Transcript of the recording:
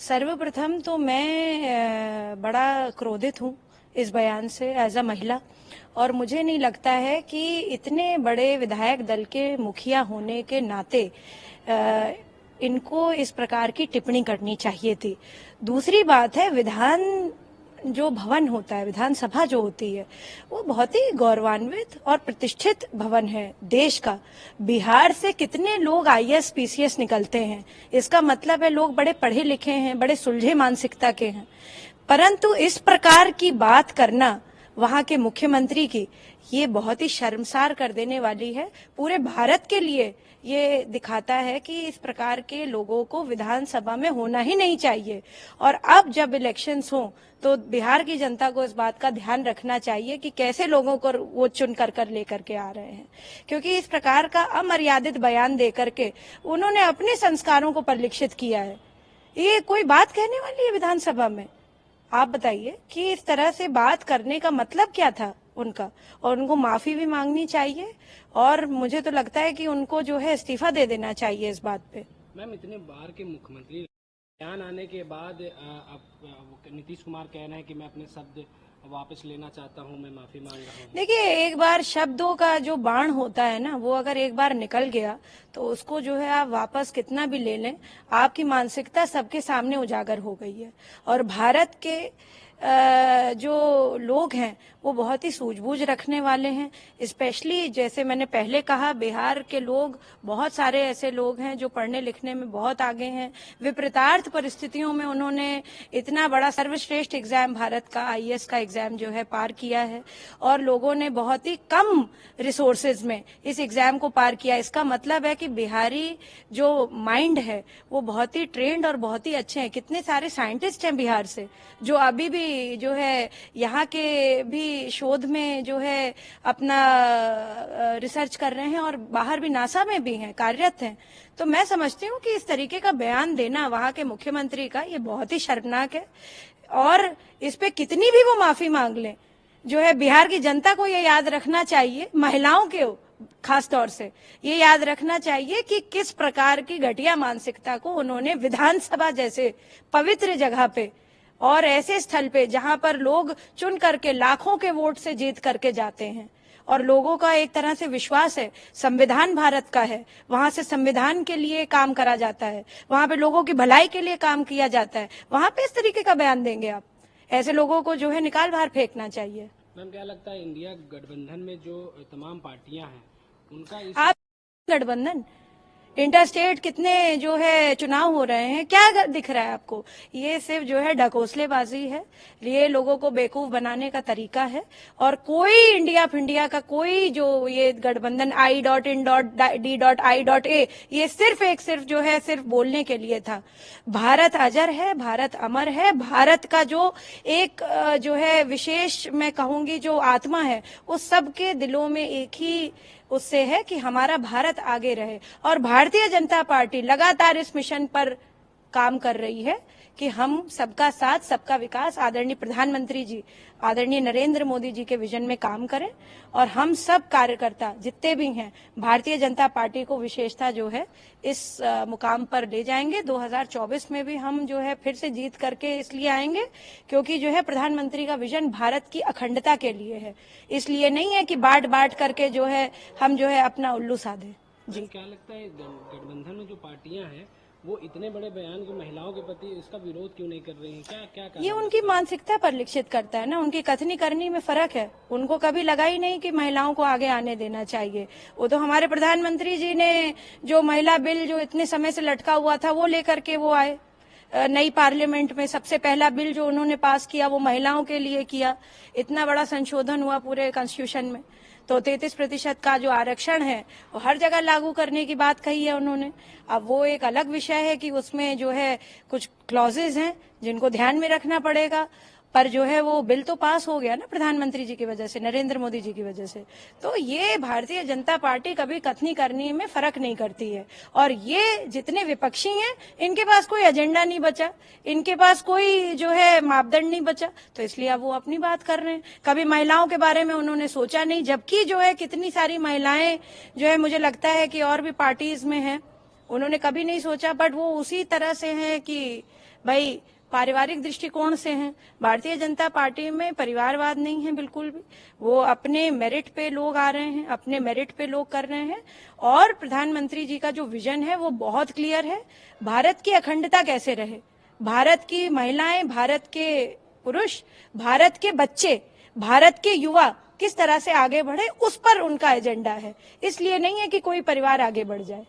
सर्वप्रथम तो मैं बड़ा क्रोधित हूँ इस बयान से एज अ महिला। और मुझे नहीं लगता है कि इतने बड़े विधायक दल के मुखिया होने के नाते इनको इस प्रकार की टिप्पणी करनी चाहिए थी। दूसरी बात है, विधान जो भवन होता है, विधानसभा जो होती है, वो बहुत ही गौरवान्वित और प्रतिष्ठित भवन है देश का। बिहार से कितने लोग आईएएस पीसीएस निकलते हैं, इसका मतलब है लोग बड़े पढ़े लिखे हैं, बड़े सुलझे मानसिकता के हैं। परंतु इस प्रकार की बात करना वहां के मुख्यमंत्री की, ये बहुत ही शर्मसार कर देने वाली है। पूरे भारत के लिए ये दिखाता है कि इस प्रकार के लोगों को विधानसभा में होना ही नहीं चाहिए। और अब जब इलेक्शंस हो तो बिहार की जनता को इस बात का ध्यान रखना चाहिए कि कैसे लोगों को वो चुन कर लेकर के आ रहे हैं, क्योंकि इस प्रकार का अमर्यादित बयान दे करके उन्होंने अपने संस्कारों को परिलक्षित किया है। ये कोई बात कहने वाली है विधानसभा में? आप बताइए कि इस तरह से बात करने का मतलब क्या था उनका। और उनको माफी भी मांगनी चाहिए, और मुझे तो लगता है कि उनको जो है इस्तीफा दे देना चाहिए इस बात पे। मैम, इतने बार के मुख्यमंत्री बयान आने के बाद अब नीतीश कुमार कह रहे हैं कि मैं अपने शब्द वापस लेना चाहता हूं, मैं माफी मांग रहा हूं। देखिए, एक बार शब्दों का जो बाण होता है ना, वो अगर एक बार निकल गया तो उसको जो है आप वापस कितना भी ले लें, आपकी मानसिकता सबके सामने उजागर हो गई है। और भारत के जो लोग हैं वो बहुत ही सूझबूझ रखने वाले हैं। स्पेशली जैसे मैंने पहले कहा, बिहार के लोग, बहुत सारे ऐसे लोग हैं जो पढ़ने लिखने में बहुत आगे हैं। विपरीतार्थ परिस्थितियों में उन्होंने इतना बड़ा सर्वश्रेष्ठ एग्जाम, भारत का आईएएस का एग्जाम जो है पार किया है, और लोगों ने बहुत ही कम रिसोर्सेज में इस एग्जाम को पार किया। इसका मतलब है कि बिहारी जो माइंड है वो बहुत ही ट्रेंड और बहुत ही अच्छे हैं। कितने सारे साइंटिस्ट हैं बिहार से जो अभी भी जो है यहाँ के भी शोध में जो है अपना रिसर्च कर रहे हैं, और बाहर भी नासा में भी हैं, कार्यरत हैं। तो मैं समझती हूँ कि इस तरीके का बयान देना वहां के मुख्यमंत्री का, ये बहुत ही शर्मनाक है। और इस पे कितनी भी वो माफी मांग लें, जो है बिहार की जनता को ये याद रखना चाहिए, महिलाओं के खास तौर से ये याद रखना चाहिए कि किस प्रकार की घटिया मानसिकता को उन्होंने विधानसभा जैसे पवित्र जगह पे और ऐसे स्थल पे जहां पर लोग चुन करके लाखों के वोट से जीत करके जाते हैं, और लोगों का एक तरह से विश्वास है, संविधान भारत का है, वहां से संविधान के लिए काम करा जाता है, वहां पे लोगों की भलाई के लिए काम किया जाता है, वहां पे इस तरीके का बयान देंगे आप? ऐसे लोगों को जो है निकाल बाहर फेंकना चाहिए। मैम, क्या लगता है इंडिया गठबंधन में जो तमाम पार्टियां हैं उनका आप गठबंधन, इंटरस्टेट कितने जो है चुनाव हो रहे हैं, क्या दिख रहा है आपको? ये सिर्फ जो है ढकोसलेबाजी है, ये लोगों को बेवकूफ बनाने का तरीका है। और कोई इंडिया फिंडिया का कोई जो ये गठबंधन I.in.D.I.A, ये सिर्फ जो है सिर्फ बोलने के लिए था। भारत अजर है, भारत अमर है। भारत का जो एक जो है विशेष, मैं कहूंगी, जो आत्मा है, उस सबके दिलों में एक ही उससे है कि हमारा भारत आगे रहे। और भारतीय जनता पार्टी लगातार इस मिशन पर काम कर रही है कि हम सबका साथ, सबका विकास, आदरणीय प्रधानमंत्री जी, आदरणीय नरेंद्र मोदी जी के विजन में काम करें। और हम सब कार्यकर्ता जितने भी हैं, भारतीय जनता पार्टी को विशेषता जो है इस मुकाम पर ले जाएंगे। 2024 में भी हम जो है फिर से जीत करके इसलिए आएंगे क्योंकि जो है प्रधानमंत्री का विजन भारत की अखंडता के लिए है, इसलिए नहीं है कि बांट बांट करके जो है हम जो है अपना उल्लू साधे। जी, क्या लगता है गठबंधन में जो पार्टियां हैं वो इतने बड़े बयान को महिलाओं के प्रति इसका विरोध क्यों नहीं कर रही हैं? क्या ये उनकी मानसिकता परिलक्षित करता है ना, उनकी कथनी करनी में फर्क है। उनको कभी लगा ही नहीं कि महिलाओं को आगे आने देना चाहिए। वो तो हमारे प्रधानमंत्री जी ने जो महिला बिल जो इतने समय से लटका हुआ था वो लेकर के वो आए नई पार्लियामेंट में। सबसे पहला बिल जो उन्होंने पास किया वो महिलाओं के लिए किया। इतना बड़ा संशोधन हुआ पूरे कॉन्स्टिट्यूशन में। तो 33% का जो आरक्षण है वो हर जगह लागू करने की बात कही है उन्होंने। अब वो एक अलग विषय है कि उसमें जो है कुछ क्लॉजेज हैं जिनको ध्यान में रखना पड़ेगा, पर जो है वो बिल तो पास हो गया ना प्रधानमंत्री जी की वजह से, नरेंद्र मोदी जी की वजह से। तो ये भारतीय जनता पार्टी कभी कथनी करने में फर्क नहीं करती है। और ये जितने विपक्षी हैं इनके पास कोई एजेंडा नहीं बचा, इनके पास कोई जो है मापदंड नहीं बचा, तो इसलिए अब वो अपनी बात कर रहे हैं। कभी महिलाओं के बारे में उन्होंने सोचा नहीं, जबकि जो है कितनी सारी महिलाएं जो है मुझे लगता है कि और भी पार्टीज में हैं, उन्होंने कभी नहीं सोचा। बट वो उसी तरह से हैं कि भाई पारिवारिक दृष्टिकोण से हैं। भारतीय जनता पार्टी में परिवारवाद नहीं है बिल्कुल भी। वो अपने मेरिट पे लोग आ रहे हैं, अपने मेरिट पे लोग कर रहे हैं। और प्रधानमंत्री जी का जो विजन है वो बहुत क्लियर है। भारत की अखंडता कैसे रहे, भारत की महिलाएं, भारत के पुरुष, भारत के बच्चे, भारत के युवा किस तरह से आगे बढ़े, उस पर उनका एजेंडा है। इसलिए नहीं है कि कोई परिवार आगे बढ़ जाए।